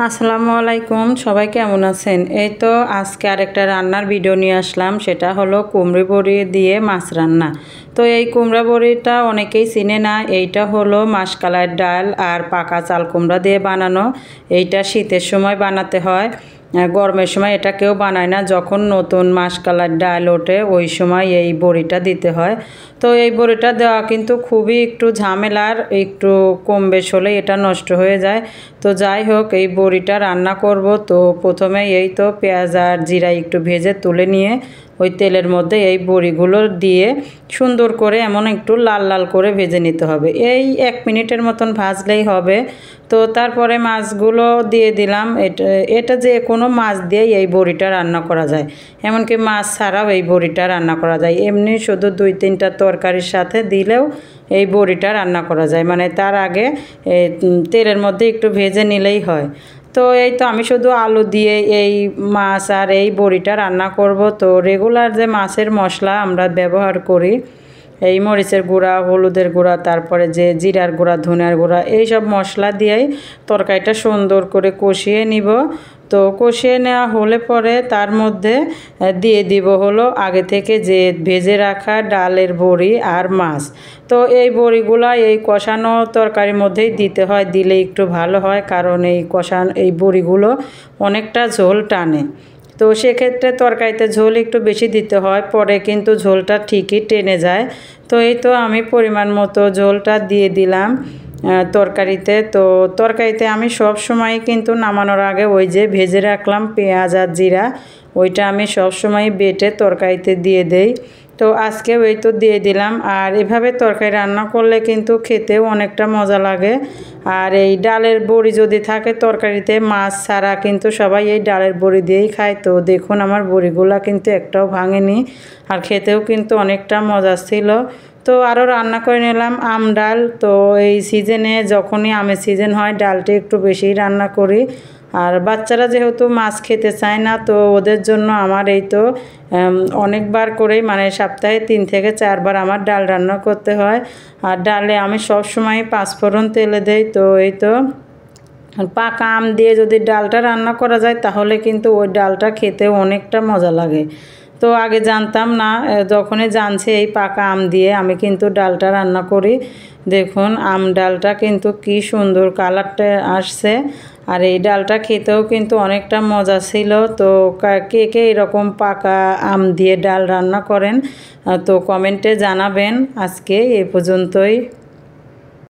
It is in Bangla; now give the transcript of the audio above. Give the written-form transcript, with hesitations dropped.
আসসালামু আলাইকুম, সবাই কেমন আছেন? এই তো আজকে আরেকটা রান্নার ভিডিও নিয়ে আসলাম। সেটা হলো কুমড়ো বড়ি দিয়ে মাছ রান্না। তো এই কুমড়া বড়িটা অনেকেই চিনে না। এইটা হলো মাসকলাইয়ের ডাল আর পাকা চাল কুমড়া দিয়ে বানানো। এইটা শীতের সময় বানাতে হয়, গরমের সময় এটা কেউ বানায় না। যখন নতুন মাসকলাইয়ের ডাল ওঠে ওই সময় এই বড়িটা দিতে হয়। তো এই বড়িটা দেওয়া কিন্তু খুবই একটু ঝামেলার, একটু কম বেশ হলে এটা নষ্ট হয়ে যায়। তো যাই হোক, এই বড়িটা রান্না করব। তো প্রথমে এই তো পেঁয়াজ আর জিরা একটু ভেজে তুলে নিয়ে ওই তেলের মধ্যে এই বড়িগুলো দিয়ে সুন্দর করে এমন একটু লাল লাল করে ভেজে নিতে হবে। এই 1 মিনিটের মতন ভাজলেই হবে। তো তারপরে মাছগুলো দিয়ে দিলাম। এটা যে কোনো মাছ দিয়েই এই বড়িটা রান্না করা যায়, এমনকি মাছ ছাড়াও এই বড়িটা রান্না করা যায়। এমনি শুধু 2-3টা তরকারির সাথে দিলেও এই বড়িটা রান্না করা যায়, মানে তার আগে তেলের মধ্যে একটু ভেজে নিলেই হয়। তো এই তো আমি শুধু আলু দিয়ে এই মাছ আর এই বড়িটা রান্না করব। তো রেগুলার যে মাছের মশলা আমরা ব্যবহার করি, এই মরিচের গুঁড়া, হলুদের গুঁড়া, তারপরে যে জিরার গুঁড়া, ধনিয়ার গুঁড়া, এই সব মশলা দিয়েই তরকারিটা সুন্দর করে কষিয়ে নিব। তো কষিয়ে নেওয়া হলে পরে তার মধ্যে দিয়ে দিব হলো আগে থেকে যে ভেজে রাখা ডালের বড়ি আর মাছ। তো এই বড়িগুলো এই কষানো তরকারির মধ্যেই দিতে হয়, দিলে একটু ভালো হয়, কারণ এই বড়িগুলো অনেকটা ঝোল টানে। তো সেক্ষেত্রে তরকারিতে ঝোল একটু বেশি দিতে হয়, পরে কিন্তু ঝোলটা ঠিকই টেনে যায়। তো এই তো আমি পরিমাণ মতো ঝোলটা দিয়ে দিলাম তরকারিতে। তো তরকারিতে আমি সব সময় কিন্তু নামানোর আগে ওই যে ভেজে রাখলাম পেঁয়াজ আর জিরা, ওইটা আমি সব সময় বেটে তরকারিতে দিয়ে দেই। তো আজকে ওই তো দিয়ে দিলাম। আর এভাবে তরকারি রান্না করলে কিন্তু খেতেও অনেকটা মজা লাগে। আর এই ডালের বড়ি যদি থাকে তরকারিতে, মাছ ছাড়া কিন্তু সবাই এই ডালের বড়ি দিয়েই খায়। তো দেখুন আমার বড়িগুলা কিন্তু একটাও ভাঙেনি, আর খেতেও কিন্তু অনেকটা মজা ছিল। তো আরও রান্না করে নিলাম আম ডাল। তো এই সিজনে যখনই আমের সিজন হয় ডালটা একটু বেশিই রান্না করি। আর বাচ্চারা যেহেতু মাছ খেতে চায় না, তো ওদের জন্য আমার এই তো অনেকবার করেই, মানে সপ্তাহে 3 থেকে 4 বার আমার ডাল রান্না করতে হয়। আর ডালে আমি সব সময় 5 ফোড়ন তেলে দেই। তো এই তো পাকা আম দিয়ে যদি ডালটা রান্না করা যায় তাহলে কিন্তু ওই ডালটা খেতেও অনেকটা মজা লাগে। তো আগে জানতাম না, যখনই জানছি এই পাকা আম দিয়ে আমি কিন্তু ডালটা রান্না করি। দেখুন আম ডালটা কিন্তু কি সুন্দর কালারটা আসছে, আর এই ডালটা খেতেও কিন্তু অনেকটা মজা ছিল। তো কে কে এরকম পাকা আম দিয়ে ডাল রান্না করেন, তো কমেন্টে জানাবেন। আজকে এই পর্যন্তই।